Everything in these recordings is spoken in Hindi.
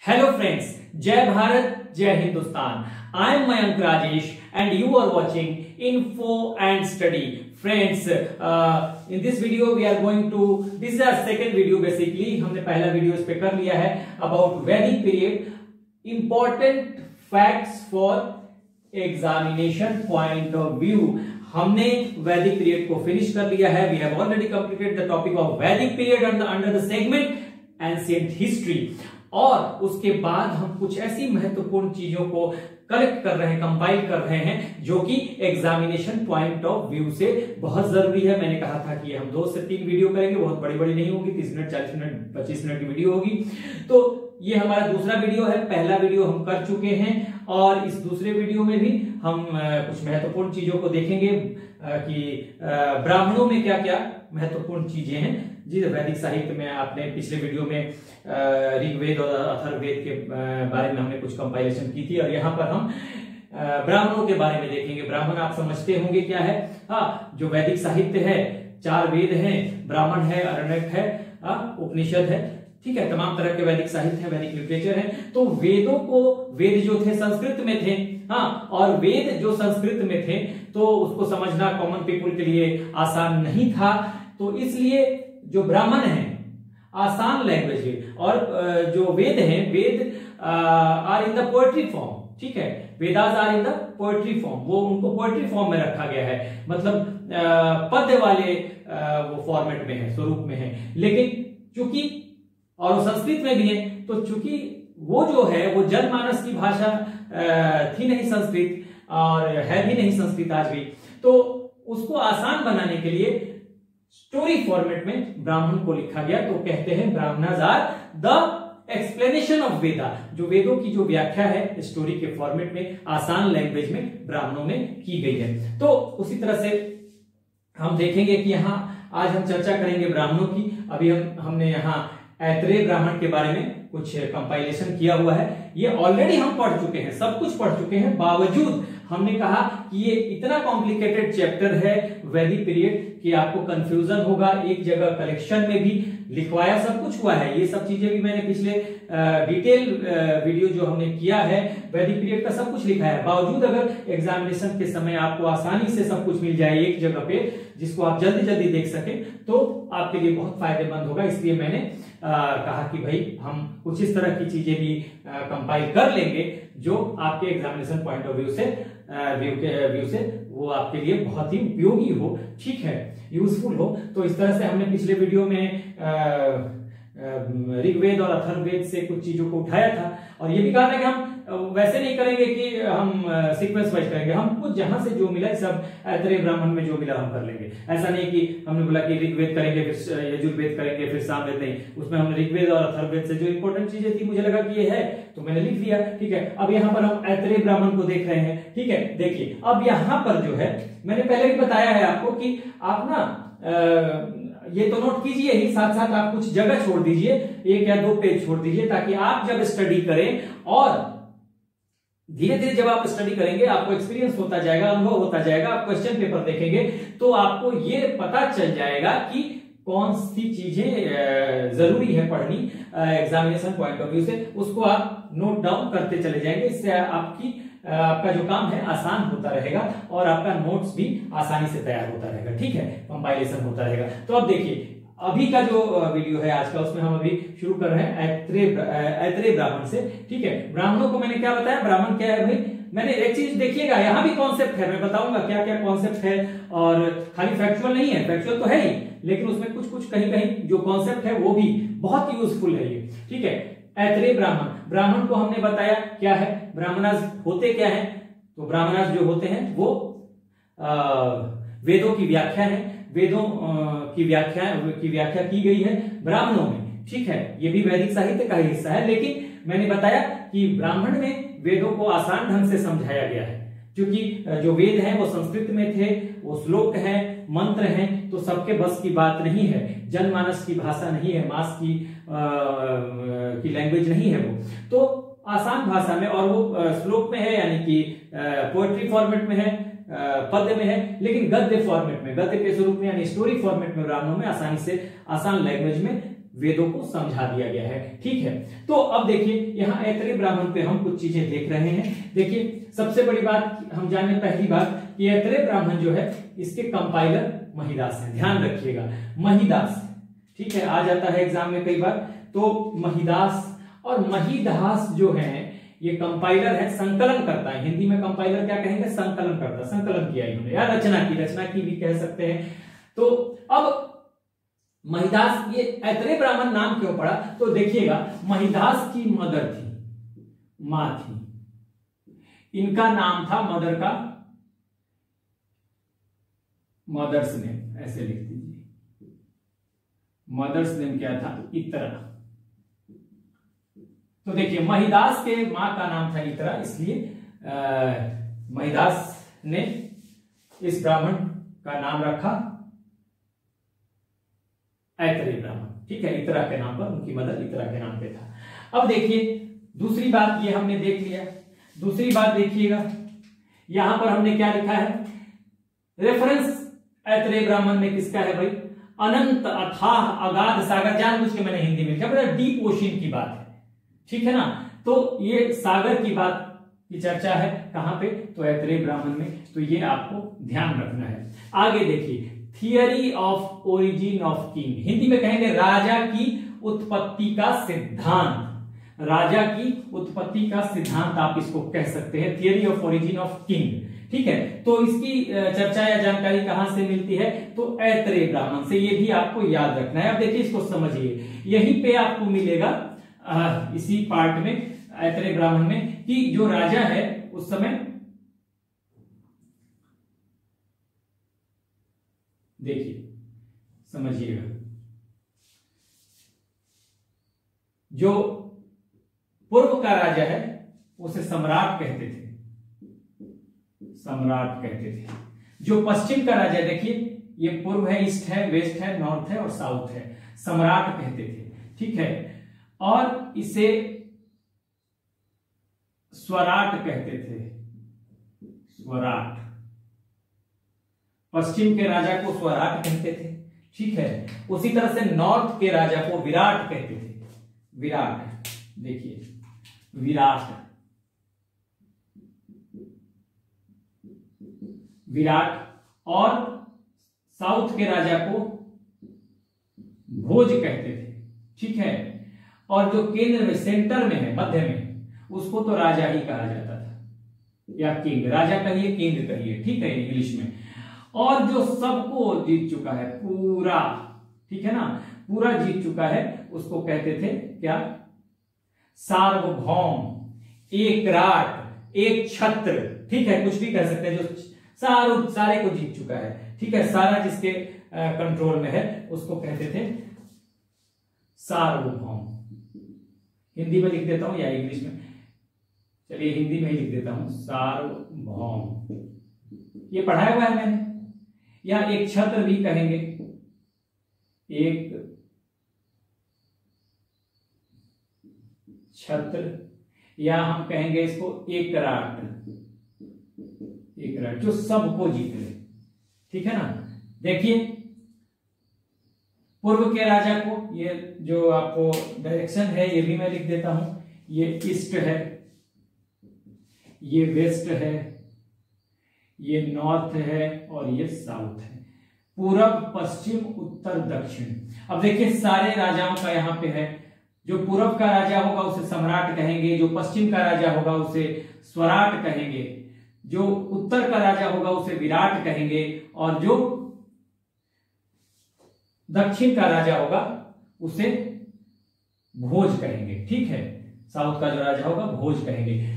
Hello friends, Jai Bharat, Jai Hindustan. I am Mayank Rajesh and you are watching Info and Study. Friends, in this video we are going to, this is our second video basically. हमने पहला वीडियो इस पे कर लिया है about Vedic period, important facts for examination point of view. हमने वैदिक पीरियड को फिनिश कर लिया है. We have already completed the topic of Vedic period under the segment ancient history. और उसके बाद हम कुछ ऐसी महत्वपूर्ण चीजों को कलेक्ट कर रहे हैं, कंपाइल कर रहे हैं, जो कि एग्जामिनेशन पॉइंट ऑफ व्यू से बहुत जरूरी है. मैंने कहा था कि हम 2 से 3 वीडियो करेंगे, बहुत बड़ी बड़ी नहीं होगी, 30 मिनट 40 मिनट 25 मिनट की वीडियो होगी. तो ये हमारा दूसरा वीडियो है. पहला वीडियो हम कर चुके हैं और इस दूसरे वीडियो में भी हम कुछ महत्वपूर्ण चीजों को देखेंगे कि ब्राह्मणों में क्या क्या महत्वपूर्ण चीजें हैं. जी, वैदिक साहित्य में आपने पिछले वीडियो में ऋग्वेद और अथर्ववेद के बारे में हमने कुछ कंपाइलेशन की थी और यहाँ पर हम ब्राह्मणों के बारे में देखेंगे. ब्राह्मण आप समझते होंगे क्या है. हाँ, जो वैदिक साहित्य है, 4 वेद हैं, ब्राह्मण है, अरण्यक है, उपनिषद है, ठीक है, तमाम तरह के वैदिक साहित्य है, वैदिक लिटरेचर है. तो वेदों को, वेद जो थे संस्कृत में थे, हाँ, और वेद जो संस्कृत में थे तो उसको समझना कॉमन पीपल के लिए आसान नहीं था. तो इसलिए जो ब्राह्मण है आसान लैंग्वेज है और जो वेद हैं, Veda are in the poetry form. ठीक है, Vedas are in the poetry form. वो उनको पोएट्री फॉर्म में रखा गया है, मतलब पद्य वाले वो फॉर्मेट में है, स्वरूप में है. लेकिन चूंकि और वो संस्कृत में भी है, तो चूंकि वो जो है वो जनमानस की भाषा थी नहीं संस्कृत, और है भी नहीं संस्कृत आज भी, तो उसको आसान बनाने के लिए स्टोरी फॉर्मेट में ब्राह्मण को लिखा गया. तो कहते हैं Brahmanas are the explanation of Veda. जो वेदों की जो व्याख्या है स्टोरी के फॉर्मेट में, आसान लैंग्वेज में ब्राह्मणों में की गई है. तो उसी तरह से हम देखेंगे कि यहाँ आज हम चर्चा करेंगे ब्राह्मणों की. अभी हमने यहाँ ऐतरेय ब्राह्मण के बारे में कुछ कंपाइलेशन किया हुआ है. ये ऑलरेडी हम पढ़ चुके हैं, सब कुछ पढ़ चुके हैं. बावजूद हमने कहा कि ये इतना कॉम्प्लिकेटेड चैप्टर है वैदिक पीरियड कि आपको कंफ्यूजन होगा. एक जगह कलेक्शन में भी लिखवाया सब कुछ हुआ है. ये सब चीजें भी मैंने पिछले डिटेल वीडियो जो हमने किया है वैदिक पीरियड का सब कुछ लिखा है. बावजूद अगर एग्जामिनेशन के समय आपको आसानी से सब कुछ मिल जाए एक जगह पे, जिसको आप जल्दी जल्दी देख सके, तो आपके लिए बहुत फायदेमंद होगा. इसलिए मैंने कहा कि भाई हम कुछ इस तरह की चीजें भी कंपाइल कर लेंगे जो आपके एग्जामिनेशन पॉइंट ऑफ व्यू से वो आपके लिए बहुत ही उपयोगी हो, ठीक है, यूजफुल हो. तो इस तरह से हमने पिछले वीडियो में ऋग्वेद और अथर्ववेद से कुछ चीजों को उठाया था और ये भी कहा था कि हम वैसे नहीं करेंगे कि हम सीक्वेंस वाइज करेंगे. हमको जहां से जो मिला, सब ऐतरेय ब्राह्मण में जो मिला हम कर लेंगे. ऐसा नहीं कि हमने बोला कि ऋग्वेद करेंगे फिर यजुर्वेद करेंगे फिर सामवेद. नहीं, उसमें हमने ऋग्वेद और अथर्ववेद से जो इंपॉर्टेंट चीजें थी मुझे लगा कि ये है तो मैंने लिख दिया. ठीक है, अब यहाँ पर हम ऐतरेय ब्राह्मण को देख रहे हैं. ठीक है, देखिए अब यहाँ पर जो है मैंने पहले भी बताया है आपको कि आप ना ये तो नोट कीजिए ही, साथ साथ आप कुछ जगह छोड़ दीजिए, 1 या 2 पेज छोड़ दीजिए, ताकि आप जब स्टडी करें और धीरे धीरे जब आप स्टडी करेंगे आपको एक्सपीरियंस होता जाएगा, अनुभव होता जाएगा. आप क्वेश्चन पेपर देखेंगे तो आपको ये पता चल जाएगा कि कौन सी चीजें जरूरी है पढ़नी एग्जामिनेशन पॉइंट ऑफ व्यू से. उसको आप नोट डाउन करते चले जाएंगे. इससे आपका जो काम है आसान होता रहेगा और आपका नोट्स भी आसानी से तैयार होता रहेगा. ठीक है, कंपाइलेशन होता रहेगा. तो अब देखिए अभी का जो वीडियो है आज का, उसमें हम अभी शुरू कर रहे हैं ऐतरेय ब्राह्मण से. ठीक है, ब्राह्मणों को मैंने क्या बताया, ब्राह्मण क्या है भाई. मैंने एक चीज देखिएगा, यहाँ भी कॉन्सेप्ट है, मैं बताऊंगा क्या क्या कॉन्सेप्ट है. और खाली फैक्चुअल नहीं है, फैक्चुअल तो है ही, लेकिन उसमें कुछ कुछ कहीं कहीं जो कॉन्सेप्ट है वो भी बहुत यूजफुल है ये. ठीक है, ऐतरेय ब्राह्मण को हमने बताया क्या है, ब्राह्मणास होते क्या है. तो ब्राह्मणास जो होते हैं वो वेदों की व्याख्या है, वेदों की व्याख्या की गई है ब्राह्मणों में. ठीक है, ये भी वैदिक साहित्य का ही हिस्सा है, लेकिन मैंने बताया कि ब्राह्मण में वेदों को आसान ढंग से समझाया गया है, क्योंकि जो वेद हैं वो संस्कृत में थे, वो श्लोक हैं, मंत्र हैं, तो सबके बस की बात नहीं है, जनमानस की भाषा नहीं है, मास की लैंग्वेज नहीं है वो. तो आसान भाषा में, और वो श्लोक में है, यानी कि पोएट्री फॉर्मेट में है, पद्य में है, लेकिन गद्य फॉर्मेट में, गद्य के स्वरूप में यानी स्टोरी फॉर्मेट में ब्राह्मणों में आसानी से आसान लैंग्वेज में वेदों को समझा दिया गया है। ठीक है, तो अब देखिए यहाँ ऐतरेय ब्राह्मण पे हम कुछ चीजें देख रहे हैं। देखिए सबसे बड़ी बात हम जाने, पहली बात कि ऐतरेय ब्राह्मण जो है इसके कंपाइलर महिदास है। ध्यान रखिएगा महिदास, ठीक है, आ जाता है एग्जाम में कई बार। तो महिदास और महिदास जो है ये कंपाइलर है, संकलन करता है। हिंदी में कंपाइलर क्या कहेंगे? संकलन करता है, संकलन किया इन्होंने, या रचना की भी कह सकते हैं। तो अब महिदास, ये ऐतरेय ब्राह्मण नाम क्यों पड़ा? तो देखिएगा महिदास की मदर थी, मां थी, इनका नाम था मदर का, मदर्स नेम ऐसे लिख दीजिए, मदर्स नेम क्या था? इतरा। तो देखिए महिदास के मां का नाम था इतरा, इसलिए महिदास ने इस ब्राह्मण का नाम रखा ऐतरेय ब्राह्मण। ठीक है, इतरा के नाम पर, उनकी मदर इतरा के नाम पे था। अब देखिए दूसरी बात, ये हमने देख लिया। दूसरी बात देखिएगा, यहां पर हमने क्या लिखा है? रेफरेंस ऐतरेय ब्राह्मण में किसका है भाई? अनंत, अथाह, अगाध सागर। जानबूझ के मैंने हिंदी में लिखा, बड़ा डीप ओशन की बात है, ठीक है ना। तो ये सागर की बात की चर्चा है कहां पे? तो ऐतरेय ब्राह्मण में। तो ये आपको ध्यान रखना है। आगे देखिए, theory of origin of king, Hindi में कहेंगे राजा की उत्पत्ति का सिद्धांत। राजा की उत्पत्ति का सिद्धांत आप इसको कह सकते हैं, theory of origin of king. ठीक है, तो इसकी चर्चा या जानकारी कहां से मिलती है? तो ऐतरेय ब्राह्मण से। ये भी आपको याद रखना है। अब देखिए इसको समझिए, यहीं पे आपको मिलेगा इसी पार्ट में, ऐतरेय ब्राह्मण में, कि जो राजा है उस समय, देखिए समझिएगा, जो पूर्व का राजा है उसे सम्राट कहते थे, सम्राट कहते थे। जो पश्चिम का राजा, देखिए ये पूर्व है, ईस्ट है, वेस्ट है, नॉर्थ है और साउथ है, सम्राट कहते थे। ठीक है, और इसे स्वराट कहते थे, स्वराट। पश्चिम के राजा को स्वराट कहते थे। ठीक है, उसी तरह से नॉर्थ के राजा को विराट कहते थे, विराट। देखिए विराट, विराट। और साउथ के राजा को भोज कहते थे। ठीक है, और जो केंद्र में, सेंटर में है, मध्य में, उसको तो राजा ही कहा जाता था, या किंग। राजा कहिए, किंग कहिए, ठीक है, इंग्लिश में। और जो सबको जीत चुका है पूरा, ठीक है ना, पूरा जीत चुका है, उसको कहते थे क्या? सार्वभौम, एक राट, एक छत्र। ठीक है, कुछ भी कह सकते हैं, जो सारे को जीत चुका है। ठीक है, सारा जिसके कंट्रोल में है उसको कहते थे सार्वभौम। हिंदी में लिख देता हूं या इंग्लिश में? चलिए हिंदी में ही लिख देता हूं, सार्वभौम। ये पढ़ाया हुआ है मैंने। या एक छत्र भी कहेंगे, एक छत्र, या हम कहेंगे इसको एक राट, एक राट, जो सबको जीत ले। ठीक है ना। देखिए पूर्व के राजा को, ये जो आपको डायरेक्शन है ये भी मैं लिख देता हूं, ये ईस्ट है, ये वेस्ट है, ये नॉर्थ है और ये साउथ है। पूरब, पश्चिम, उत्तर, दक्षिण। अब देखिए सारे राजाओं का यहां पे है। जो पूरब का राजा होगा उसे सम्राट कहेंगे, जो पश्चिम का राजा होगा उसे स्वराट कहेंगे, जो उत्तर का राजा होगा उसे विराट कहेंगे, और जो दक्षिण का राजा होगा उसे भोज कहेंगे। ठीक है, साउथ का जो राजा होगा भोज कहेंगे।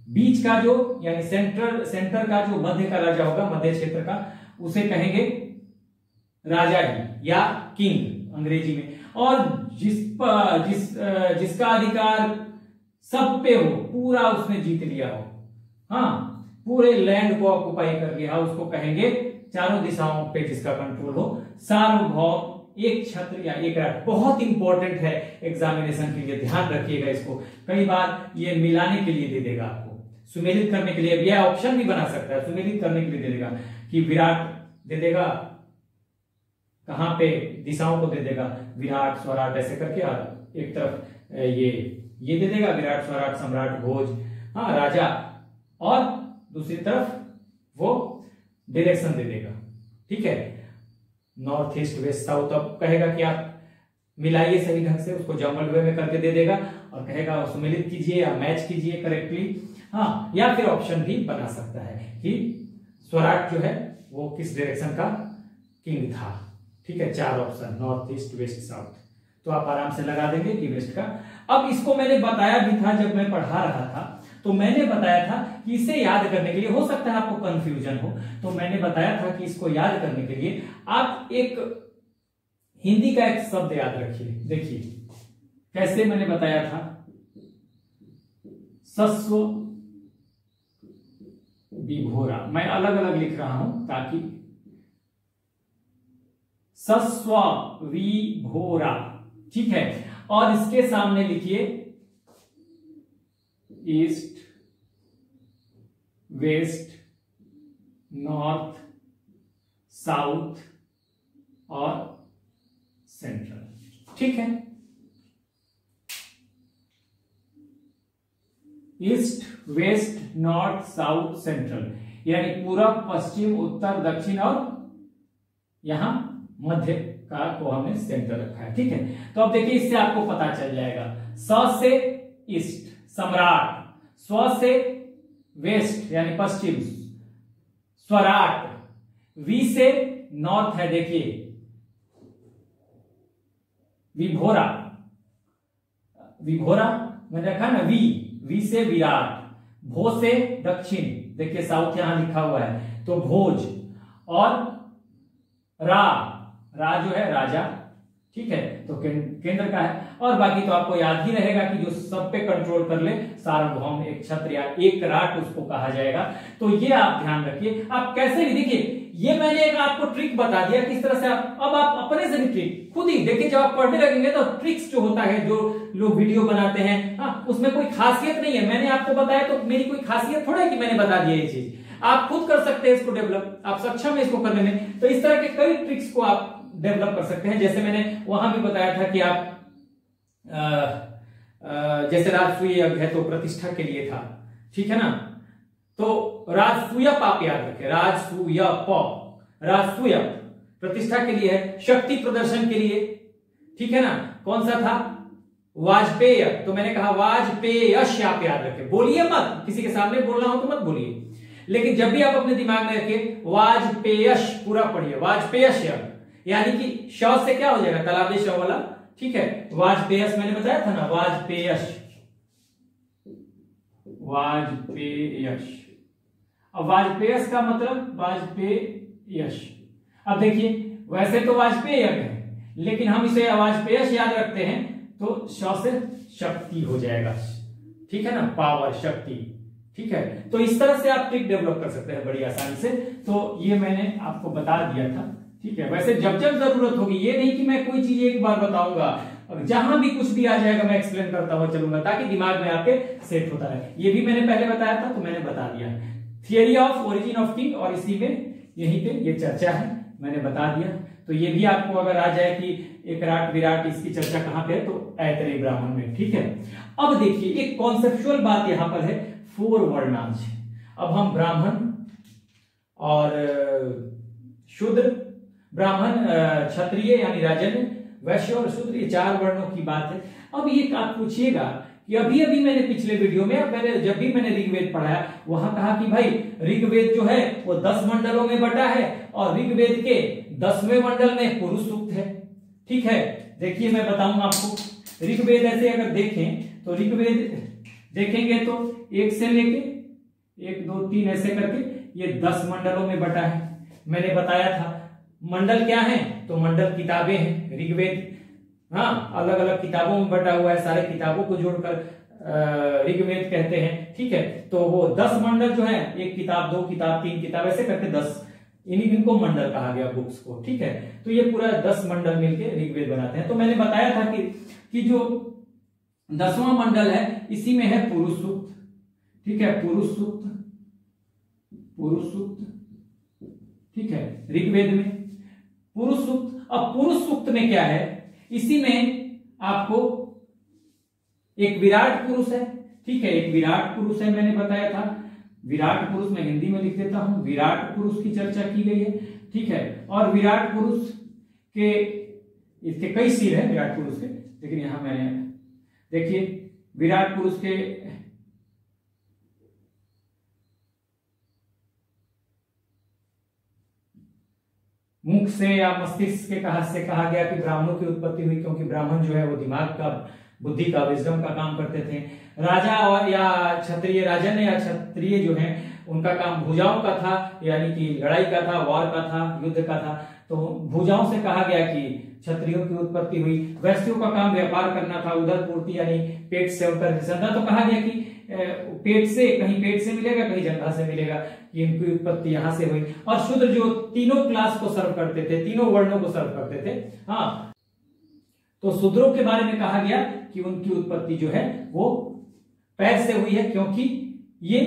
बीच का जो, यानी सेंटर का जो मध्य का राजा होगा, मध्य क्षेत्र का, उसे कहेंगे राजा ही या किंग अंग्रेजी में। और जिसका अधिकार सब पे हो, पूरा उसने जीत लिया हो, हाँ, पूरे लैंड को ऑक्युपाई कर लिया हो, उसको कहेंगे, चारों दिशाओं पे जिसका कंट्रोल हो, सार्वभौम, एक छत्र या एक राट। बहुत इंपॉर्टेंट है एग्जामिनेशन के लिए, ध्यान रखिएगा इसको। कई बार ये मिलाने के लिए दे देगा आपको, सुमेलित करने के लिए, यह ऑप्शन भी बना सकता है, सुमेलित करने के लिए दे देगा कि विराट दे देगा, कहाँ पे दिशाओं को दे देगा, विराट स्वराट ऐसे करके, और एक तरफ ये दे देगा विराट स्वराट सम्राट भोज, हाँ राजा, और दूसरी तरफ वो डायरेक्शन दे देगा। ठीक है, नॉर्थ ईस्ट वेस्ट साउथ। अब कहेगा कि आप मिलाइए सही ढंग से, उसको जम्बल वे में करके दे देगा और कहेगा सम्मिलित कीजिए या मैच कीजिए करेक्टली। हाँ, या फिर ऑप्शन भी बना सकता है कि स्वराट जो है वो किस डायरेक्शन का किंग था। ठीक है, 4 option, north east west south, तो आप आराम से लगा देंगे कि वेस्ट का। अब इसको मैंने बताया भी था जब मैं पढ़ा रहा था, तो मैंने बताया था कि इसे याद करने के लिए, हो सकता है आपको कंफ्यूजन हो, तो मैंने बताया था कि इसको याद करने के लिए आप एक हिंदी का एक शब्द याद रखिए। देखिए कैसे मैंने बताया था, सस्व विभोरा, मैं अलग अलग लिख रहा हूं ताकि सस्व विभोरा। ठीक है, और इसके सामने लिखिए ईस्ट वेस्ट नॉर्थ साउथ और सेंट्रल। ठीक है, east west north south central, यानी पूरब पश्चिम उत्तर दक्षिण और यहां मध्य का को हमने सेंटर रखा है। ठीक है, तो अब देखिए इससे आपको पता चल जाएगा, स से ईस्ट सम्राट, स्व से वेस्ट यानी पश्चिम स्वराट, वी से नॉर्थ है देखिए विभोरा, विभोरा मैंने रखा ना, वी से विराट, भो से दक्षिण, देखिए साउथ यहां लिखा हुआ है तो भोज, और रा जो है राजा। ठीक है, तो केंद्र का है, और बाकी तो आपको याद ही रहेगा कि जो सब पे कंट्रोल कर ले, सार्वभौम, एक छत्र या एक राट उसको कहा जाएगा। तो ये आप ध्यान रखिए। आप कैसे भी देखिए, ये मैंने एक आपको ट्रिक बता दिया किस तरह से आप, अब आप अपने से भी ट्रिक खुद ही देखिए, जब आप पढ़ने लगेंगे तो ट्रिक्स जो होता है, जो लोग वीडियो बनाते हैं, हाँ, उसमें कोई खासियत नहीं है, मैंने आपको बताया तो मेरी कोई खासियत थोड़ा है कि मैंने बता दिया ये चीज, आप खुद कर सकते हैं इसको डेवलप, आप सक्षम है इसको करने में। तो इस तरह के कई ट्रिक्स को आप डेवलप कर सकते हैं। जैसे मैंने वहां भी बताया था कि आप जैसे राजसूय यज्ञ है तो प्रतिष्ठा के लिए था, ठीक है ना, तो राजसूय आप याद रखें, राजसूय प्रतिष्ठा के लिए है, शक्ति प्रदर्शन के लिए, ठीक है ना, कौन सा था, वाजपेय, तो मैंने कहा वाजपेयश आप याद रखें, बोलिए मत, किसी के सामने बोलना हो तो मत बोलिए, लेकिन जब भी आप अपने दिमाग में रखिए वाजपेयश पूरा पढ़िए, वाजपेयश, यानी कि श से क्या हो जाएगा, तालाबी श वाला, ठीक है, वाजपेयश मैंने बताया था ना, वाजपेयश, वाजपेयश। अब वाजपेयश का मतलब वाजपेयश। अब देखिए वैसे तो वाजपेय यज्ञ है, लेकिन हम इसे वाजपेयश याद रखते हैं तो श से शक्ति हो जाएगा, ठीक है ना, पावर, शक्ति, ठीक है। तो इस तरह से आप ट्रिक डेवलप कर सकते हैं बड़ी आसानी से। तो ये मैंने आपको बता दिया था, ठीक है। वैसे जब जब जरूरत होगी, ये नहीं कि मैं कोई चीज एक बार बताऊंगा, जहां भी कुछ भी आ जाएगा मैं एक्सप्लेन करता हुआ चलूंगा, ताकि दिमाग में आपके सेट होता रहे। ये भी मैंने पहले बताया था तो मैंने बता दिया, theory of origin of king, और इसी में यहीं पे ये चर्चा है, मैंने बता दिया। तो ये भी आपको अगर आ जाए कि एक राट विराट, इसकी चर्चा कहां पे है, तो ऐतरेय ब्राह्मण में, ठीक है। अब देखिए एक कॉन्सेप्चुअल बात यहां पर है, 4 वर्णांश। अब हम ब्राह्मण और शूद्र, ब्राह्मण, क्षत्रिय यानी राजन, वैश्य और शूद्र, ये 4 वर्णों की बात है। अब ये आप पूछिएगा कि अभी अभी मैंने पिछले वीडियो में, जब भी मैंने ऋग्वेद पढ़ाया, वहां कहा कि भाई ऋग्वेद जो है वो 10 मंडलों में बटा है, और ऋग्वेद के 10वें मंडल में पुरुष सूक्त है, ठीक है। देखिए मैं बताऊंगा आपको, ऋग्वेद ऐसे अगर देखें तो ऋग्वेद देखेंगे तो 1 से लेके 1 2 3 ऐसे करके ये 10 मंडलों में बटा है। मैंने बताया था मंडल क्या है, तो मंडल किताबें हैं ऋग्वेद, हाँ, अलग अलग किताबों में बटा हुआ है, सारे किताबों को जोड़कर ऋग्वेद कहते हैं, ठीक है। तो वो 10 मंडल जो है, 1 किताब 2 किताब 3 किताब ऐसे करके 10, इनको मंडल कहा गया, बुक्स को, ठीक है। तो ये पूरा 10 मंडल मिलके ऋग्वेद बनाते हैं। तो मैंने बताया था कि जो 10वां मंडल है इसी में है पुरुष सूक्त, ठीक है, पुरुष सूक्त, ठीक है, ऋग्वेद में पुरुष सूक्त। अब पुरुष सूक्त में क्या है, इसी में आपको एक विराट पुरुष है, ठीक है, एक विराट पुरुष है, मैंने बताया था विराट पुरुष, में हिंदी में लिख देता हूं, विराट पुरुष की चर्चा की गई है, ठीक है। और विराट पुरुष के इसके कई सिर है विराट पुरुष के, लेकिन यहां मैंने देखिए विराट पुरुष के मुख से या मस्तिष्क के कहा से कहा गया कि ब्राह्मणों की उत्पत्ति हुई, क्योंकि ब्राह्मण जो है वो दिमाग का, बुद्धि का, विजडम का काम करते थे। राजा और या क्षत्रिय, राजन या क्षत्रिय जो है उनका काम भुजाओं का था, यानी कि लड़ाई का था, वॉर का था, युद्ध का था। तो भुजाओं से कहा गया कि क्षत्रियों की उत्पत्ति हुई। वैश्यों का काम व्यापार करना था, उदर पूर्ति यानी पेट से उनका रिजल्ट था। तो कहा गया कि पेट से, कहीं पेट से मिलेगा, कहीं जंघा से मिलेगा, कि इनकी उत्पत्ति यहां से हुई। और शूद्र जो तीनों क्लास को सर्व करते थे, तीनों वर्णों को सर्व करते थे, हाँ, तो शूद्रों के बारे में कहा गया कि उनकी उत्पत्ति जो है वो पैर से हुई है, क्योंकि ये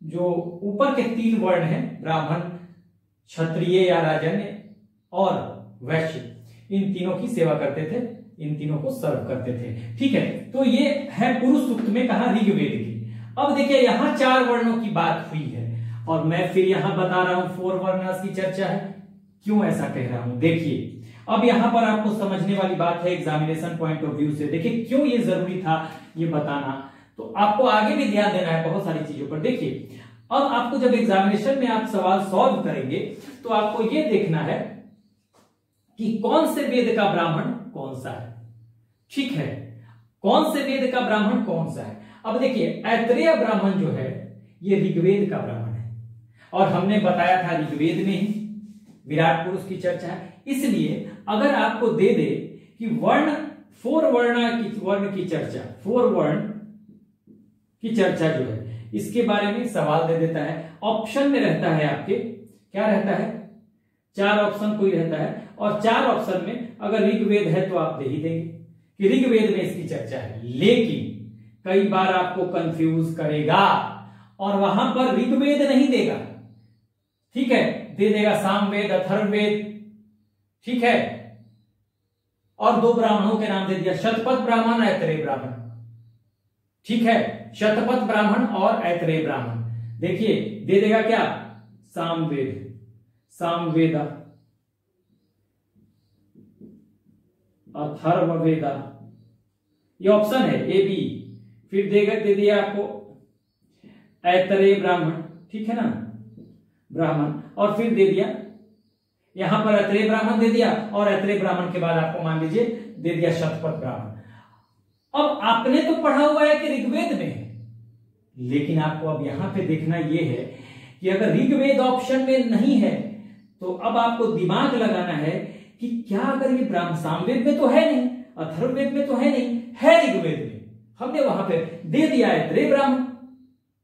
जो ऊपर के तीन वर्ण हैं, ब्राह्मण, क्षत्रिय या राजन्य और वैश्य, इन तीनों की सेवा करते थे, इन तीनों को सर्व करते थे, ठीक है। तो ये है पुरुष सूक्त में कहा ऋग्वेद की। अब देखिए यहां 4 वर्णों की बात हुई है, और मैं फिर यहां बता रहा हूं 4 वर्णास की चर्चा है। क्यों ऐसा कह रहा हूं, देखिए अब यहां पर आपको समझने वाली बात है एग्जामिनेशन पॉइंट ऑफ व्यू से। देखिए क्यों ये जरूरी था ये बताना, तो आपको आगे भी ध्यान देना है बहुत सारी चीजों पर। देखिए अब आपको जब एग्जामिनेशन में आप सवाल सॉल्व करेंगे तो आपको ये देखना है कि कौन से वेद का ब्राह्मण कौन सा है, ठीक है, कौन से वेद का ब्राह्मण कौन सा है। अब देखिए ऐतरेय ब्राह्मण जो है ये ऋग्वेद का ब्राह्मण है, और हमने बताया था ऋग्वेद में ही विराट पुरुष की चर्चा है। इसलिए अगर आपको दे दे कि वर्ण 4 वर्ण की चर्चा, 4 वर्ण की चर्चा जो है इसके बारे में सवाल दे देता है, ऑप्शन में रहता है आपके, क्या रहता है, 4 ऑप्शन कोई रहता है, और 4 ऑप्शन में अगर ऋग्वेद है तो आप दे ही देंगे कि ऋग्वेद में इसकी चर्चा है। लेकिन कई बार आपको कंफ्यूज करेगा और वहां पर ऋग्वेद नहीं देगा, ठीक है, दे देगा सामवेद, अथर्ववेद, ठीक है, और 2 ब्राह्मणों के नाम दे दिया, शतपथ ब्राह्मण, ऐतरेय ब्राह्मण, ठीक है, शतपथ ब्राह्मण और ऐतरेय ब्राह्मण। देखिए दे देगा क्या, सामवेद, सामवेदा, अथर्ववेदा, ये ऑप्शन है ए बी। फिर दे दिया आपको ऐतरेय ब्राह्मण, ठीक है ना, ब्राह्मण, और फिर दे दिया यहां पर ऐतरेय ब्राह्मण दे दिया, और ऐतरेय ब्राह्मण के बाद आपको मान लीजिए दे दिया शतपथ ब्राह्मण। अब आपने तो पढ़ा हुआ है कि ऋग्वेद में है, लेकिन आपको अब यहां पे देखना यह है कि अगर ऋग्वेद ऑप्शन में नहीं है तो अब आपको दिमाग लगाना है कि क्या अगर ये ब्राह्मण सामवेद में तो है नहीं, अथर्ववेद में तो है नहीं, है ऋग्वेद में, हमने वहां पे दे दिया है ऐतरेय ब्राह्मण,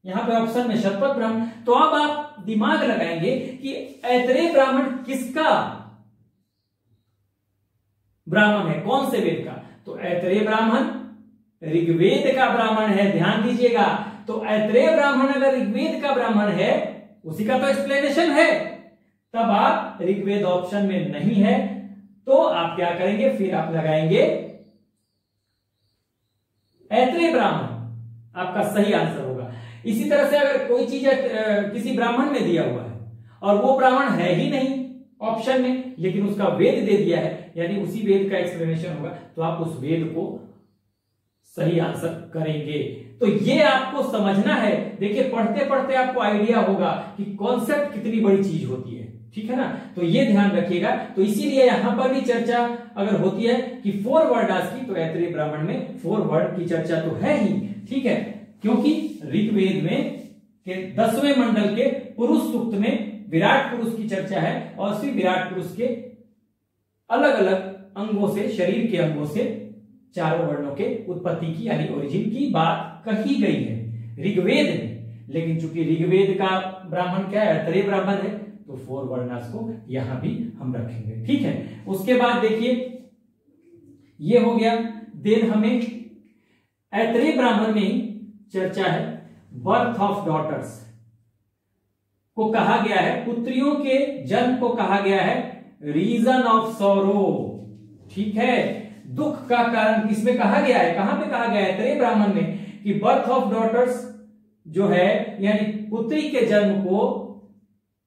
यहां पे ऑप्शन में शतपथ ब्राह्मण। तो अब आप दिमाग लगाएंगे कि ऐतरेय ब्राह्मण किसका ब्राह्मण है, कौन से वेद का, तो ऐतरेय ब्राह्मण ऋग्वेद का ब्राह्मण है, ध्यान दीजिएगा। तो ऐतरेय ब्राह्मण अगर ऋग्वेद का ब्राह्मण है, उसी का तो एक्सप्लेनेशन है, तब आप ऋग्वेद ऑप्शन में नहीं है तो आप क्या करेंगे, फिर आप लगाएंगे ऐतरेय ब्राह्मण, आपका सही आंसर होगा। इसी तरह से अगर कोई चीज किसी ब्राह्मण में दिया हुआ है और वो ब्राह्मण है ही नहीं ऑप्शन में, लेकिन उसका वेद दे दिया है, यानी उसी वेद का एक्सप्लेनेशन होगा, तो आप उस वेद को सही आंसर करेंगे। तो ये आपको समझना है। देखिए पढ़ते पढ़ते आपको आइडिया होगा कि कॉन्सेप्ट कितनी बड़ी चीज होती है, ठीक है ना, तो ये ध्यान रखिएगा। तो इसीलिए यहां पर भी चर्चा अगर होती है कि 4 वर्णास की, तो ऐतरेय ब्राह्मण में 4 वर्ण की चर्चा तो है ही, ठीक है, क्योंकि ऋग्वेद में के 10वें मंडल के पुरुष सूक्त में विराट पुरुष की चर्चा है, और फिर विराट पुरुष के अलग अलग अंगों से, शरीर के अंगों से 4 वर्णों के उत्पत्ति की यानी ओरिजिन की बात कही गई है ऋग्वेद में। लेकिन चूंकि ऋग्वेद का ब्राह्मण क्या है, ऐतरेय ब्राह्मण है, तो 4 वर्णास को यहां भी हम रखेंगे, ठीक है। उसके बाद देखिए ये हो गया। देन हमें ऐतरेय ब्राह्मण में ही चर्चा है बर्थ ऑफ डॉटर्स को कहा गया है, पुत्रियों के जन्म को कहा गया है रीजन ऑफ सॉरो। ठीक है, दुख का कारण इसमें कहा गया है, कहां पे कहा गया है, ऐतरेय ब्राह्मण में, कि बर्थ ऑफ डॉटर्स जो है यानी पुत्री के जन्म को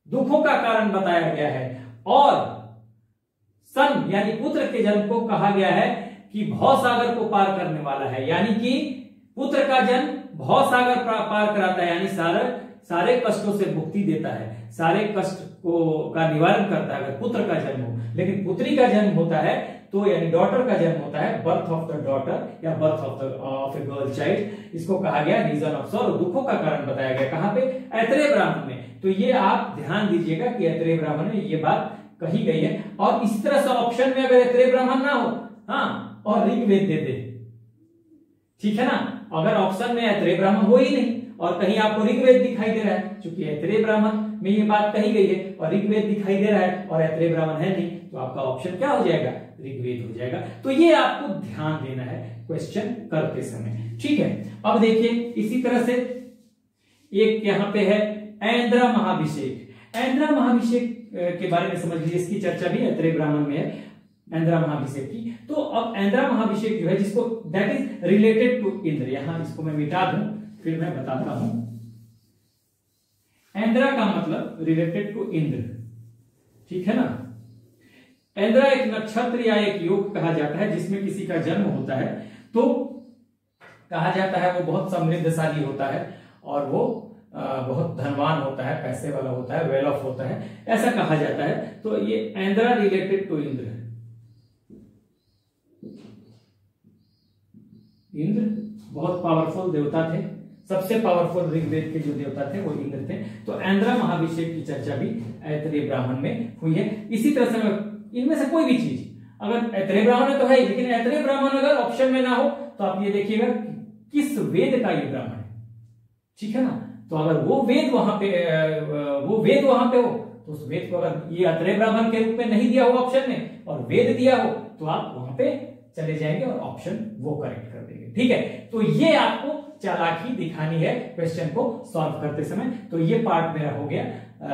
दुखों का कारण बताया गया है, और सन यानी पुत्र के जन्म को कहा गया है कि भवसागर को पार करने वाला है, यानी कि पुत्र का जन्म भवसागर पार कराता है, यानी सारे कष्टों से मुक्ति देता है, सारे कष्ट को का निवारण करता है अगर पुत्र का जन्म हो। लेकिन पुत्री का जन्म होता है तो यानी डॉटर का जन्म होता है, बर्थ ऑफ द डॉटर या birth of a girl child, इसको कहा गया रीजन ऑफ सॉरो, दुखों का कारण बताया गया। कहां पे, ऐतरेय ब्राह्मण में। तो ये आप ध्यान दीजिएगा कि ऐतरेय ब्राह्मण में ये बात कही गई है। और इस तरह से ऑप्शन में अगर ऐतरेय ब्राह्मण ना हो, हाँ, और ऋग्वेद दे दे, ठीक है ना, अगर ऑप्शन में ऐतरेय ब्राह्मण हो ही नहीं और कहीं आपको ऋग्वेद दिखाई दे रहा है, चूंकि ऐतरेय ब्राह्मण में ये बात कही गई है और ऋग्वेद दिखाई दे रहा है और ऐतरेय ब्राह्मण है नहीं, तो आपका ऑप्शन क्या हो जाएगा, ऋग्वेद हो जाएगा। तो ये आपको ध्यान देना है क्वेश्चन करते समय। ठीक है, अब देखिए इसी तरह से एक यहाँ पे है ऐन्द्रा महाभिषेक। ऐन्द्रा महाभिषेक के बारे में समझ लीजिए, इसकी चर्चा भी ऐतरेय ब्राह्मण में है, ऐन्द्रा महाभिषेक की। तो अब ऐन्द्रा महाभिषेक जो है जिसको that is related to Indra, यहां इसको मैं मिटा दूं फिर मैं बताता हूं। ऐन्द्रा का मतलब रिलेटेड टू इंद्र, ठीक है ना। ऐन्द्रा एक नक्षत्र या एक योग कहा जाता है जिसमें किसी का जन्म होता है, तो कहा जाता है वो बहुत समृद्धशाली होता है और वो बहुत धनवान होता है, पैसे वाला होता है, वेल ऑफ होता है, ऐसा कहा जाता है। तो ये ऐन्द्रा रिलेटेड टू इंद्र, इंद्र बहुत पावरफुल देवता थे, सबसे पावरफुल ऋग्वेद के जो देवता थे वो इंद्र थे। तो ऐन्द्रा महाभिषेक की चर्चा भी ऐतरेय ब्राह्मण में हुई है। इसी तरह से इनमें से कोई भी चीज अगर ऐतरेय ब्राह्मण में तो है, लेकिन ऐतरेय ब्राह्मण अगर ऑप्शन में ना हो तो आप ये देखिएगा किस वेद का ये ब्राह्मण है, ठीक है ना। तो अगर वो वेद वहां पे हो तो उस वेद को अगर ये ऐतरेय ब्राह्मण के रूप में नहीं दिया हो ऑप्शन में और वेद दिया हो तो आप वहां पे चले जाएंगे और ऑप्शन वो करेक्ट कर देंगे। ठीक है, तो ये आपको चालाकी दिखानी है क्वेश्चन को सॉल्व करते समय। तो ये पार्ट मेरा हो गया,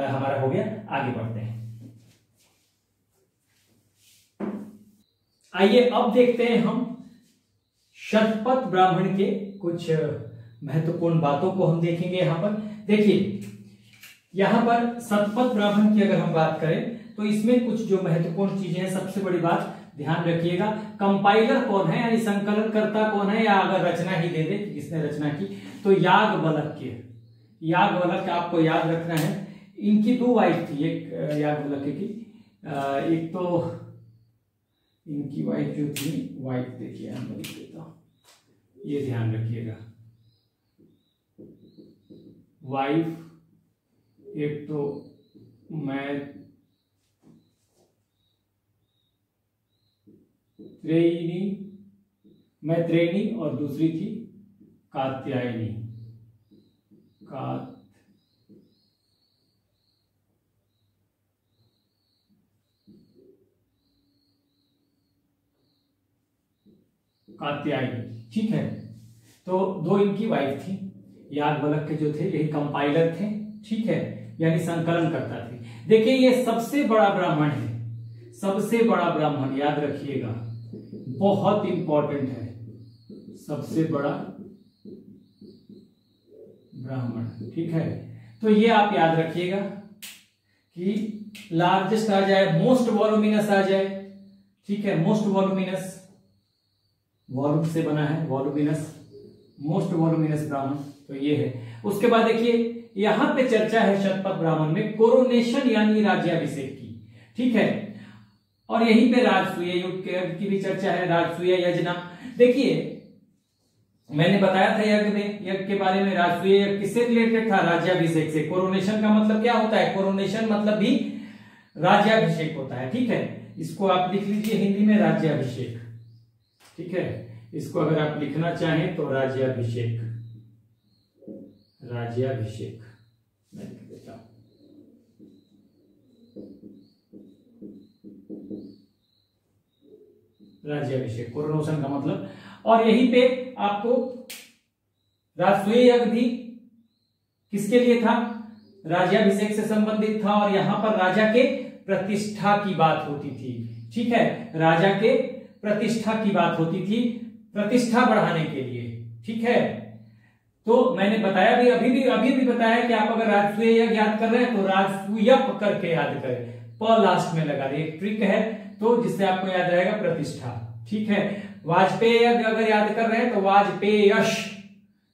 हमारा हो गया। आगे बढ़ते हैं, आइए अब देखते हैं हम शतपथ ब्राह्मण के कुछ महत्वपूर्ण बातों को हम देखेंगे। यहां पर देखिए, यहां पर शतपथ ब्राह्मण की अगर हम बात करें तो इसमें कुछ जो महत्वपूर्ण चीजें हैं, सबसे बड़ी बात ध्यान रखिएगा, कंपाइलर कौन है यानी संकलनकर्ता कौन है, या अगर रचना ही दे दे कि किसने रचना की, तो याज्ञवल्क्य। याज्ञवल्क्य आपको याद रखना है। इनकी दो वाइफ थी, एक याज्ञवल्क्य की, एक तो इनकी वाइफ जो थी, वाइफ देखिए हम लिख देता हूं, ये ध्यान रखिएगा, वाइफ एक तो मैत्रेयी और दूसरी थी कात्यायनी। कात्यायनी, ठीक है। तो दो इनकी वाइफ थी। याज्ञवल्क्य जो थे यही कंपाइलर थे, ठीक है, यानी संकलन करता थे। देखिए ये सबसे बड़ा ब्राह्मण है, सबसे बड़ा ब्राह्मण, याद रखिएगा, बहुत इंपॉर्टेंट है, सबसे बड़ा ब्राह्मण, ठीक है। तो ये आप याद रखिएगा कि लार्जेस्ट आ जाए, मोस्ट वॉल्यूमिनस आ जाए, ठीक है, मोस्ट वॉल्यूमिनस, वॉल्यूम से बना है, वॉल्यूमिनस, मोस्ट वॉल्यूमिनस ब्राह्मण, तो ये है। उसके बाद देखिए यहां पे चर्चा है शतपथ ब्राह्मण में कोरोनेशन यानी राज्याभिषेक की, ठीक है, और यहीं पे राजसूय युग की भी चर्चा है, राजसूय यज्ञ। देखिए मैंने बताया था यज्ञ के बारे में, राजसूय यज्ञ किससे रिलेटेड था, राज्याभिषेक से। कोरोनेशन का मतलब क्या होता है, कोरोनेशन मतलब भी राज्याभिषेक होता है, ठीक है। इसको आप लिख लीजिए हिंदी में राज्याभिषेक, ठीक है। इसको अगर आप लिखना चाहें तो राज्याभिषेक, राज्याभिषेक मैं लिख देता हूं। राज्याभिषेक, कोरोनेशन का मतलब। और यहीं पे आपको राजसूय यज्ञ भी किसके लिए था, राज्याभिषेक से संबंधित था, और यहां पर राजा के प्रतिष्ठा की बात होती थी। ठीक है, राजा के प्रतिष्ठा की बात होती थी, प्रतिष्ठा बढ़ाने के लिए। ठीक है, तो मैंने बताया भी अभी भी बताया कि आप अगर राजसूय यज्ञ याद कर रहे हैं तो राजसूयप करके याद करें, प लास्ट में लगा दे। एक ट्रिक है तो जिससे आपको याद रहेगा प्रतिष्ठा। ठीक है, वाजपेयी यज्ञ अगर याद कर रहे हैं तो वाजपेयश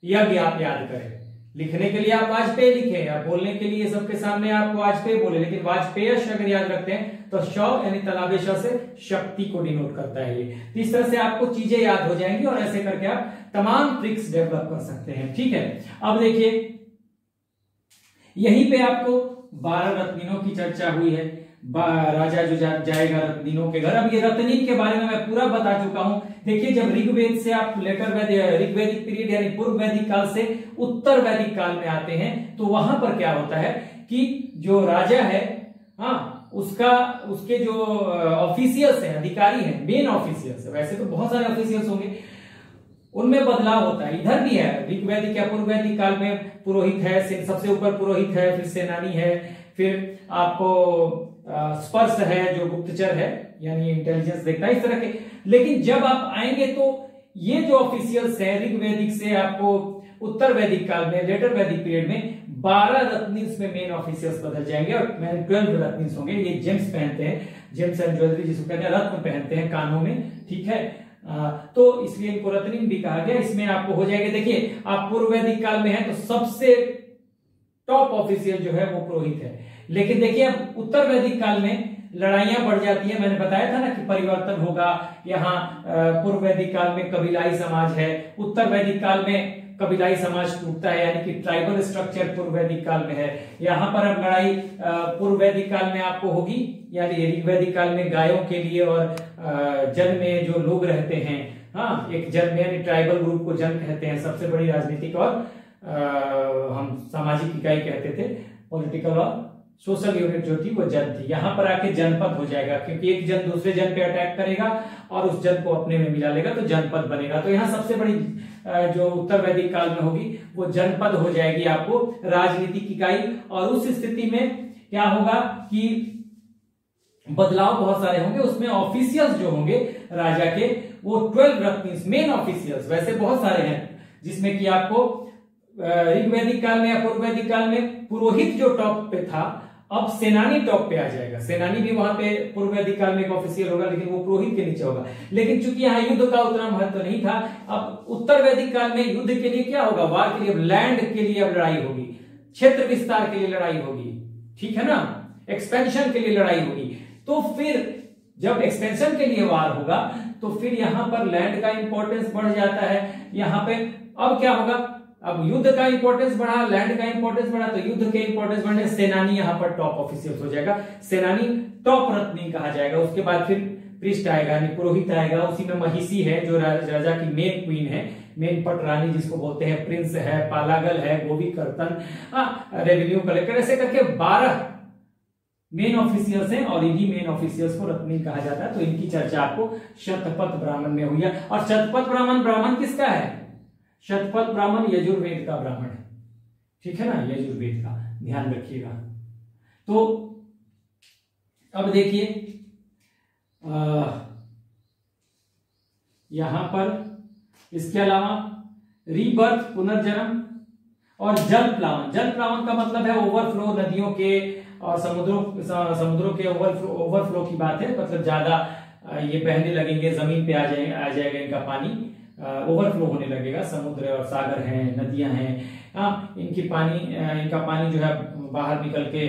यज्ञ आप याद करें। लिखने के लिए आप वाजपेयी लिखें या बोलने के लिए सबके सामने आप वाजपेयी बोले, लेकिन वाजपेयश अगर याद रखते हैं तो श यानी तालाबे श से शक्ति को डिनोट करता है ये। तो इस तरह से आपको चीजें याद हो जाएंगी और ऐसे करके आप तमाम ट्रिक्स डेवलप कर सकते हैं। ठीक है, अब देखिए यहीं पे आपको 12 रत्निनों की चर्चा हुई है। राजा जो जाएगा रत्निनों के घर। अब ये रत्नीन के बारे में मैं पूरा बता चुका हूं। देखिए जब ऋग्वेद से आप लेटर ऋग्वैदिक पीरियड यानी पूर्व वैदिक काल से उत्तर वैदिक काल में आते हैं तो वहां पर क्या होता है कि जो राजा है, हाँ, उसके जो ऑफिशियल्स हैं, अधिकारी हैं, मेन ऑफिशियल्स है, वैसे तो बहुत सारे ऑफिशियल्स होंगे, उनमें बदलाव होता है। इधर भी है ऋग्वैदिक या पूर्व वैदिक काल में पुरोहित है, सबसे ऊपर पुरोहित है, फिर सेनानी है, फिर आपको स्पर्श है जो गुप्तचर है यानी इंटेलिजेंस देखता है, इस तरह के। लेकिन जब आप आएंगे तो ये जो ऑफिशियल्स है ऋग्वैदिक से आपको उत्तर वैदिक काल में, लेटर वैदिक पीरियड में 12 रत्निन्स में मेन ऑफिशियल्स बदल जाएंगे और 12 रत्निन्स होंगे। ये जेम्स पहनते हैं, जेम्स एंड ज्वेलरी जिसको कहते हैं, रत्न पहनते हैं कानों में। ठीक है, तो इसलिए इनको रत्निन भी कहा गया। इसमें आपको हो जाएगा, देखिए आप पूर्व वैदिक काल में है तो सबसे टॉप ऑफिशियल जो है वो पुरोहित है। लेकिन देखिए अब उत्तर वैदिक काल में लड़ाइयां बढ़ जाती है। मैंने बताया था ना कि परिवर्तन होगा। यहाँ पूर्व वैदिक काल में कबीलाई समाज है, उत्तर वैदिक काल में कबीलाई समाज टूटता है, यानी कि ट्राइबल स्ट्रक्चर पूर्व वैदिक काल में है। यहाँ पर अब लड़ाई पूर्व वैदिक काल में आपको होगी, यानी ऋग्वैदिक काल में गायों के लिए और जन में जो लोग रहते हैं, हाँ, एक जन में यानी ट्राइबल ग्रुप को जन कहते हैं, सबसे बड़ी राजनीतिक और हम सामाजिक इकाई कहते थे, पॉलिटिकल और सोशल यूनिट जो थी वो जन थी। यहां पर आके जनपद हो जाएगा, क्योंकि एक जन दूसरे जन पे अटैक करेगा और उस जन को अपने में मिला लेगा तो जनपद बनेगा। तो यहाँ सबसे बड़ी जो उत्तर वैदिक काल में होगी वो जनपद हो जाएगी आपको राजनीतिक इकाई। और उस स्थिति में क्या होगा कि बदलाव बहुत सारे होंगे। उसमें ऑफिशियल्स जो होंगे राजा के वो 12 रत्निन्स मेन ऑफिशियल्स, वैसे बहुत सारे हैं, जिसमें कि आपको ऋग्वैदिक काल में या पूर्व वैदिक काल में पुरोहित जो टॉप पे था, अब सेनानी टॉप पे आ जाएगा। सेनानी भी वहां पे पूर्व वैदिक काल में एक ऑफिशियल होगा, लेकिन वो पुरोहित के नीचे होगा। लेकिन चूंकि यहाँ युद्ध का उतना महत्व नहीं था, अब उत्तर वैदिक काल में युद्ध के लिए क्या होगा, वार के लिए, लैंड के लिए अब लड़ाई होगी, क्षेत्र विस्तार के लिए लड़ाई होगी। ठीक है ना, एक्सपेंशन के लिए लड़ाई होगी। तो फिर जब एक्सपेंशन के लिए वार होगा तो फिर यहां पर लैंड का इंपॉर्टेंस बढ़ जाता है। यहां पे अब क्या होगा, अब युद्ध का इंपॉर्टेंस बढ़ा, लैंड का इंपॉर्टेंस बढ़ा, तो युद्ध के इंपॉर्टेंस बढ़ने सेनानी यहां पर टॉप ऑफिशियल हो जाएगा, सेनानी टॉप रत्नी कहा जाएगा। उसके बाद फिर प्रिस्ट आएगा यानी पुरोहित आएगा। उसी में महिषी है जो राजा की मेन क्वीन है, मेन पट रानी जिसको बोलते हैं, प्रिंस है, पालागल है, गोवी कर्तन, रेवेन्यू कलेक्टर, ऐसे करके 12 मेन ऑफिशियल्स हैं और इन्हीं मेन ऑफिशियल्स को रत्नी कहा जाता है। तो इनकी चर्चा आपको शतपथ ब्राह्मण में हुई है। और शतपथ ब्राह्मण किसका है, शतपथ ब्राह्मण यजुर्वेद का ब्राह्मण है। ठीक है ना, यजुर्वेद का ध्यान रखिएगा। तो अब देखिए यहां पर इसके अलावा रीबर्थ पुनर्जन्म और जल प्लावन। जल प्लावन का मतलब है ओवरफ्लो, नदियों के और समुद्रों के ओवरफ्लो की बात है। मतलब ज्यादा ये बहने लगेंगे, जमीन पे आ जाएगा इनका पानी, ओवरफ्लो होने लगेगा। समुद्र और सागर हैं, नदियां हैं, इनका पानी जो है बाहर निकल के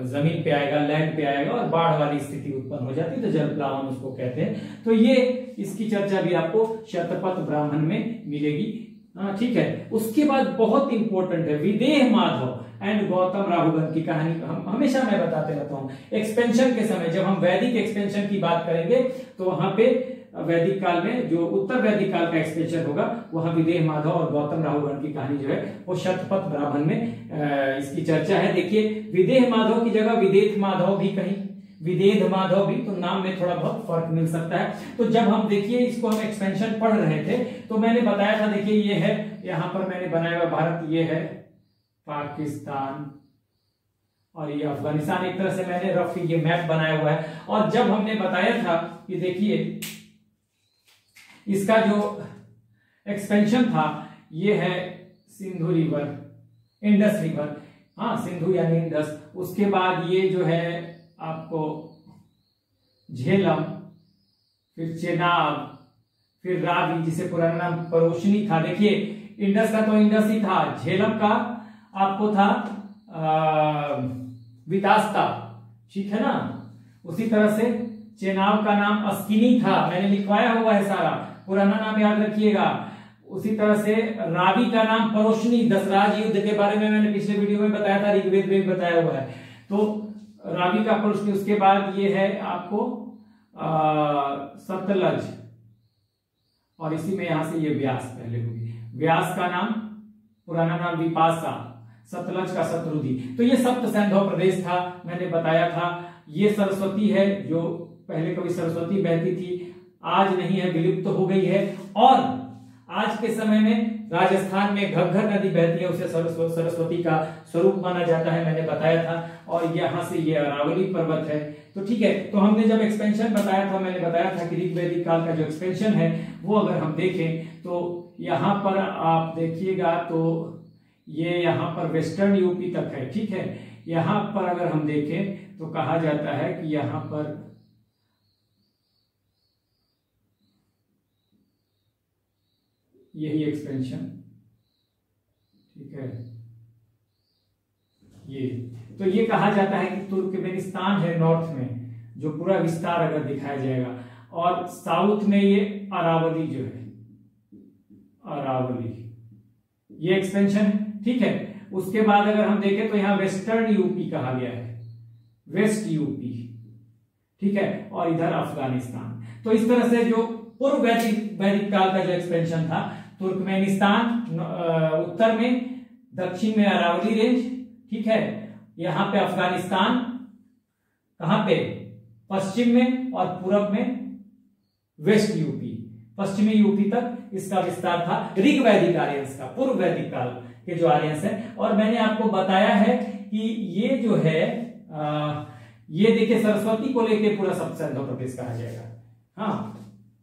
जमीन पे आएगा, लैंड पे आएगा और बाढ़ वाली स्थिति उत्पन्न हो जाती है, तो जल प्लावन उसको कहते हैं। तो ये इसकी चर्चा भी आपको शतपथ ब्राह्मण में मिलेगी। ठीक है, उसके बाद बहुत इंपॉर्टेंट है विदेह माधव एंड गौतम राहुगन की कहानी। हम हमेशा मैं बताते रहता हूं, एक्सपेंशन के समय जब हम वैदिक एक्सपेंशन की बात करेंगे तो वहां पे वैदिक काल में जो उत्तर वैदिक काल का एक्सपेंशन होगा वहां विदेह माधव और गौतम राहुगन की कहानी जो है वो शतपथ ब्राह्मण में इसकी चर्चा है। देखिए विदेह माधव की जगह विदेह माधव भी कहीं, विदेह माधव भी, तो नाम में थोड़ा बहुत फर्क मिल सकता है। तो जब हम देखिए इसको हम एक्सपेंशन पढ़ रहे थे तो मैंने बताया था, देखिए ये है, यहां पर मैंने बनाया हुआ भारत, ये है पाकिस्तान, और ये अफगानिस्तान। एक तरह से मैंने रफ ये मैप बनाया हुआ है। और जब हमने बताया था कि देखिए इसका जो एक्सपेंशन था ये है सिंधु रिवर, इंडस रिवर, हाँ सिंधु यानी इंडस, उसके बाद ये जो है आपको झेलम, फिर चेनाब, फिर रावी जिसे पुराना नाम परोशनी था। देखिए इंडस का तो इंडस ही था, झेलम का आपको था वितास्ता, ठीक है ना। उसी तरह से चेनाब का नाम अस्किनी था, मैंने लिखवाया हुआ है सारा, पुराना नाम याद रखिएगा। उसी तरह से रावी का नाम परोशनी, दशराज युद्ध के बारे में मैंने पिछले वीडियो में बताया था, ऋग्वेद में बताया हुआ है। तो रावी का परोशनी, उसके बाद ये है आपको सतलज, और इसी में यहां से ये व्यास पहले होगी, व्यास का नाम पुराना नाम विपाशा, सतलज का शत्रुधि। तो ये सप्त सैंधव प्रदेश था, मैंने बताया था। ये सरस्वती है, जो पहले कभी सरस्वती बहती थी, आज नहीं है, विलुप्त हो गई है। और आज के समय में राजस्थान में घग्घर नदी बहती है, उसे सरस्वती का स्वरूप माना जाता है, मैंने बताया था। और यहां से ये अरावली पर्वत है। तो ठीक है, तो हमने जब एक्सपेंशन बताया था, मैंने बताया था कि ऋग्वैदिक काल का जो एक्सपेंशन है वो अगर हम देखें तो यहां पर आप देखिएगा तो ये यहां पर वेस्टर्न यूपी तक है, ठीक है। यहां पर अगर हम देखें तो कहा जाता है कि यहां पर यही एक्सपेंशन, ठीक है। ये कहा जाता है कि तुर्कमेनिस्तान है नॉर्थ में, जो पूरा विस्तार अगर दिखाया जाएगा, और साउथ में ये अरावली जो है, अरावली, ये एक्सपेंशन है, ठीक है। उसके बाद अगर हम देखें तो यहां वेस्टर्न यूपी कहा गया है, वेस्ट यूपी, ठीक है, और इधर अफगानिस्तान। तो इस तरह से जो पूर्व वैदिक काल का जो एक्सपेंशन था, तुर्कमेनिस्तान उत्तर में, दक्षिण में अरावली रेंज, ठीक है, यहां पे अफगानिस्तान, कहां पे, पश्चिम में, और पूरब में वेस्ट यूपी, पश्चिमी यूपी तक इसका विस्तार था ऋग्वैदिक आर्यंस का, पूर्व वैदिक काल के जो आर्यंस है। और मैंने आपको बताया है कि ये जो है ये देखिए सरस्वती को लेकर पूरा सप्त सैंधव प्रदेश कहा जाएगा, हाँ,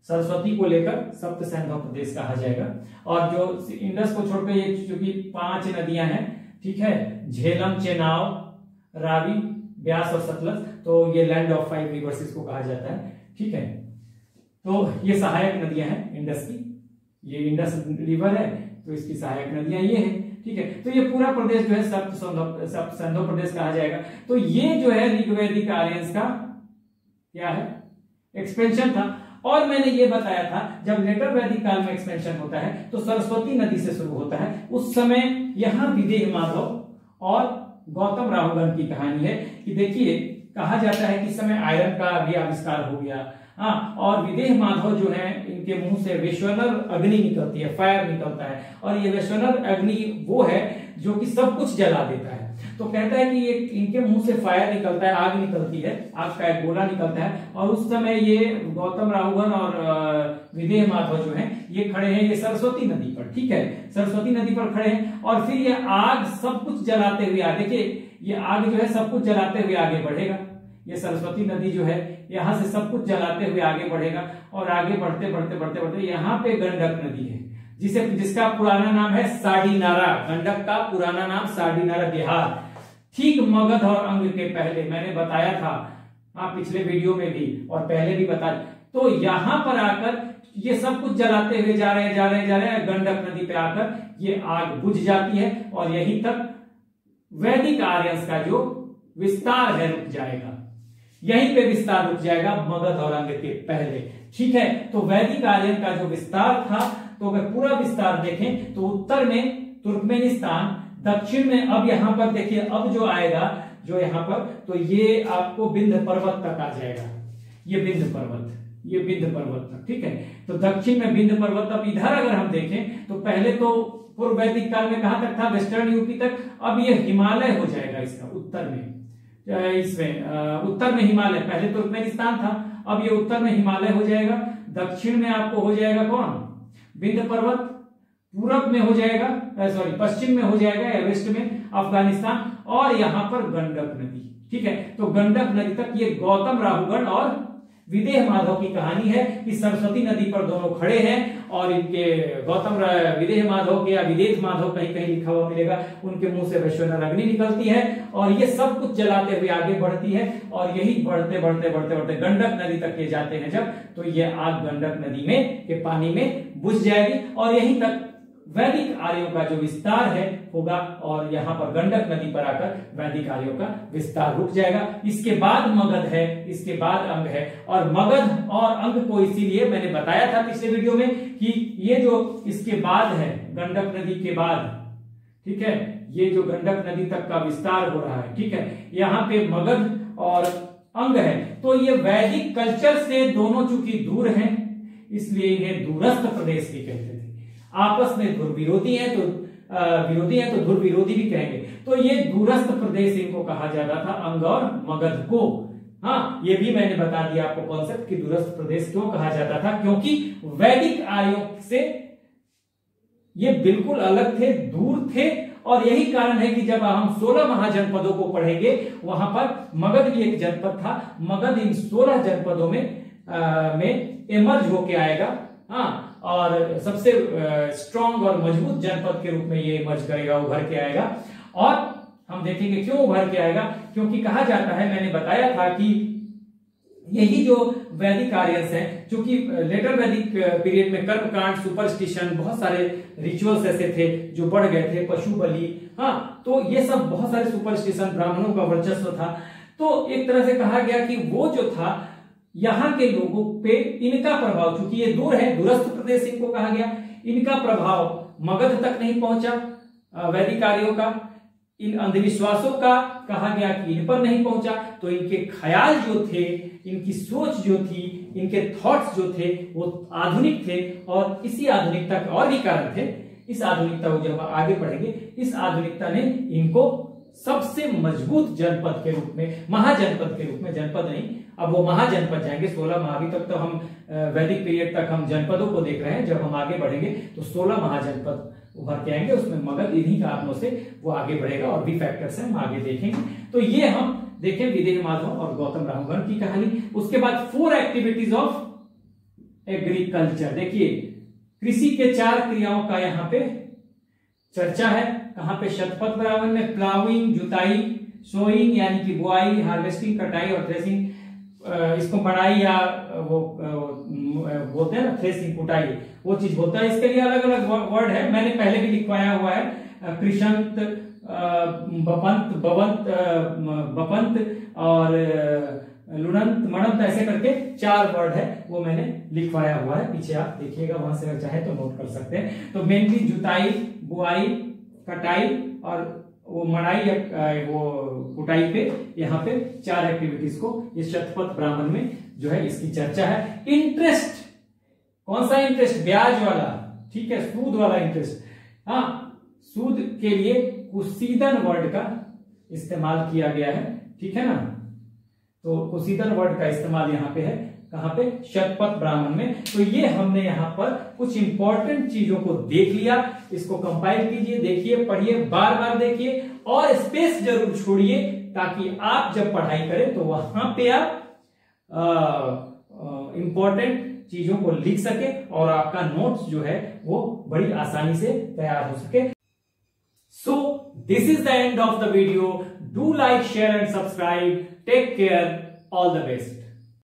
सरस्वती को लेकर सप्त सैंधव प्रदेश कहा जाएगा। और जो इंडस को छोड़कर ये चूंकि 5 नदियां हैं, ठीक है, झेलम, चेनाब, रावी, ब्यास और सतलज, तो ये लैंड ऑफ 5 रिवर्स इसको कहा जाता है, ठीक है। तो ये सहायक नदियां हैं इंडस की, ये इंडस रिवर है तो इसकी सहायक नदियां ये हैं, ठीक है। तो ये पूरा प्रदेश जो है सप्त सैंधव प्रदेश कहा जाएगा। तो ये जो है ऋग्वैदिक आर्यंस का क्या है, एक्सपेंशन था। और मैंने ये बताया था जब लेटर वैदिक काल में एक्सपेंशन होता है तो सरस्वती नदी से शुरू होता है। उस समय यहां विदेह माधव और गौतम राहुगण की कहानी है कि देखिए कहा जाता है कि इस समय आयरन का भी आविष्कार हो गया, हाँ, और विदेह माधव जो है इनके मुंह से वैश्वानर अग्नि निकलती है, फायर निकलता है, और ये वैश्वानर अग्नि वो है जो कि सब कुछ जला देता है। तो कहता है कि ये इनके मुंह से फायर निकलता है, आग निकलती है, आग का एक गोला निकलता है। और उस समय ये गौतम राहुगण और विदेह माधव जो है ये खड़े हैं ये सरस्वती नदी पर, ठीक है, सरस्वती नदी पर खड़े हैं। और फिर ये आग सब कुछ जलाते हुए देखिए ये आग जो है सब कुछ जलाते हुए आगे बढ़ेगा। ये सरस्वती नदी जो है यहां से सब कुछ जलाते हुए आगे बढ़ेगा, और आगे बढ़ते बढ़ते बढ़ते बढ़ते यहाँ पे गंडक नदी है जिसका पुराना नाम है साडीनारा। गंडक का पुराना नाम साडीनारा, बिहार, ठीक मगध और अंग के पहले, मैंने बताया था हाँ पिछले वीडियो में भी और पहले भी बताया। तो यहां पर आकर ये सब कुछ जलाते हुए जा रहे हैं, गंडक नदी पे आकर ये आग बुझ जाती है और यहीं तक वैदिक आर्यंस का जो विस्तार है रुक जाएगा, यहीं पे विस्तार रुक जाएगा मगध और अंग के पहले, ठीक है। तो वैदिक आर्यन का जो विस्तार था, तो अगर पूरा विस्तार देखें तो उत्तर में तुर्कमेनिस्तान, दक्षिण में अब यहां पर देखिए अब जो आएगा जो यहां पर, तो ये आपको विंध्य पर्वत तक आ जाएगा, ये विंध्य पर्वत तक, ठीक है। तो दक्षिण में विंध्य पर्वत। अब इधर अगर हम देखें तो पहले तो पूर्व वैदिक काल में कहां तक था, वेस्टर्न यूपी तक। अब ये हिमालय हो जाएगा इसका उत्तर में, इसमें उत्तर में हिमालय, पहले तुर्कमेनिस्तान था, अब ये उत्तर में हिमालय हो जाएगा। दक्षिण में आपको हो जाएगा कौन, विंध्य पर्वत। पूरब में हो जाएगा सॉरी पश्चिम में हो जाएगा या वेस्ट में अफगानिस्तान, और यहाँ पर गंडक नदी। ठीक है, तो गंडक नदी तक ये गौतम राहुगण और विदेह माधव की कहानी है कि सरस्वती नदी पर दोनों खड़े हैं और इनके विदेह माधव के या विदेह माधव कहीं कहीं लिखा हुआ मिलेगा, उनके मुंह से वैश्वानर अग्नि निकलती है और ये सब कुछ जलाते हुए आगे बढ़ती है और यही बढ़ते बढ़ते बढ़ते बढ़ते गंडक नदी तक ये जाते हैं जब, तो ये आग गंडक नदी में के पानी में बुझ जाएगी और यहीं तक वैदिक आर्यों का जो विस्तार है होगा और यहाँ पर गंडक नदी पर आकर वैदिक आर्यों का विस्तार रुक जाएगा। इसके बाद मगध है, इसके बाद अंग है, और मगध और अंग को इसीलिए मैंने बताया था पिछले वीडियो में कि ये जो इसके बाद है गंडक नदी के बाद, ठीक है, ये जो गंडक नदी तक का विस्तार हो रहा है, ठीक है, यहाँ पे मगध और अंग है, तो ये वैदिक कल्चर से दोनों चूंकि दूर हैं इसलिए इन्हें दूरस्थ प्रदेश भी कहते थे। आपस में धुर विरोधी है तो धुर विरोधी भी कहेंगे, तो ये दूरस्थ प्रदेश इनको कहा जाता था अंग और मगध को। हाँ, ये भी मैंने बता दिया आपको कॉन्सेप्ट कि दूरस्थ प्रदेश क्यों कहा जाता था, क्योंकि वैदिक आर्यों से ये बिल्कुल अलग थे, दूर थे, और यही कारण है कि जब हम 16 महाजनपदों को पढ़ेंगे वहां पर मगध भी एक जनपद था। मगध इन 16 जनपदों में इमर्ज होके आएगा, हाँ, और सबसे स्ट्रॉन्ग और मजबूत जनपद के रूप में ये इमर्ज करेगा, उभर के आएगा। और हम देखेंगे क्यों उभर के आएगा, क्योंकि कहा जाता है, मैंने बताया था कि यही जो वैदिक आर्यंस हैं, क्योंकि लेटर वैदिक पीरियड में कर्मकांड, सुपरस्टिशन, बहुत सारे रिचुअल्स ऐसे थे जो बढ़ गए थे, पशु बलि, हाँ, तो ये सब बहुत सारे सुपरस्टिशन, ब्राह्मणों का वर्चस्व था। तो एक तरह से कहा गया कि वो जो था यहाँ के लोगों पे इनका प्रभाव, चूंकि ये दूर है, दूरस्थ प्रदेश इनको कहा गया, इनका प्रभाव मगध तक नहीं पहुंचा वैदिक आर्यों का, इन अंधविश्वासों का कहा गया कि इन पर नहीं पहुंचा, तो इनके ख्याल जो थे, इनकी सोच जो थी, इनके थॉट्स जो थे वो आधुनिक थे, और इसी आधुनिकता के और भी कारण थे। इस आधुनिकता को जब आगे बढ़ेंगे, इस आधुनिकता ने इनको सबसे मजबूत जनपद के रूप में, महाजनपद के रूप में, जनपद नहीं, अब वो महाजनपद जाएंगे, 16 अभी तक तो हम वैदिक पीरियड तक हम जनपदों को देख रहे हैं, जब हम आगे बढ़ेंगे तो 16 महाजनपद उभर के आएंगे, उसमें मगध इन्हीं कारणों से वो आगे बढ़ेगा, और भी फैक्टर्स हैं हम आगे देखेंगे। तो ये हम देखें विदेह माधव और गौतम राहुगण की कहानी। उसके बाद 4 एक्टिविटीज ऑफ एग्रीकल्चर, देखिए कृषि के 4 क्रियाओं का यहाँ पे चर्चा है। कहां पे? शतपथ ब्राह्मण में प्लाविंग, जुताई, सोइंग यानी कि बुआई, हार्वेस्टिंग, कटाई और थ्रेसिंग, इसको मड़ाई या वो बोलते हैं ना थ्रेसिंग, कुटाई, वो चीज होता है। इसके लिए अलग अलग वर्ड है, मैंने पहले भी लिखवाया हुआ है, कृषंत, बपंत, बपंत और लुणंत, मणंत, ऐसे करके 4 वर्ड है, वो मैंने लिखवाया हुआ है, पीछे आप देखिएगा, वहां से अगर चाहे तो नोट कर सकते हैं। तो मेनली जुताई, बुआई, कटाई और वो मड़ाई या वो कुटाई पे यहाँ पे 4 एक्टिविटीज को इस शतपथ ब्राह्मण में जो है इसकी चर्चा है। इंटरेस्ट, कौन सा इंटरेस्ट? ब्याज वाला, ठीक है, सूद वाला इंटरेस्ट। हाँ, सूद के लिए कुसीदन वर्ड का इस्तेमाल किया गया है, ठीक है ना। तो कुसीदन वर्ड का इस्तेमाल यहाँ पे है, कहां पे? शतपथ ब्राह्मण में। तो ये हमने यहाँ पर कुछ इंपॉर्टेंट चीजों को देख लिया, इसको कंपाइल कीजिए, देखिए, पढ़िए, बार बार देखिए और स्पेस जरूर छोड़िए, ताकि आप जब पढ़ाई करें तो वहां पे आप इंपॉर्टेंट चीजों को लिख सके और आपका नोट्स जो है वो बड़ी आसानी से तैयार हो सके। So this is the end of the video. Do like, share and subscribe. Take care. All the best.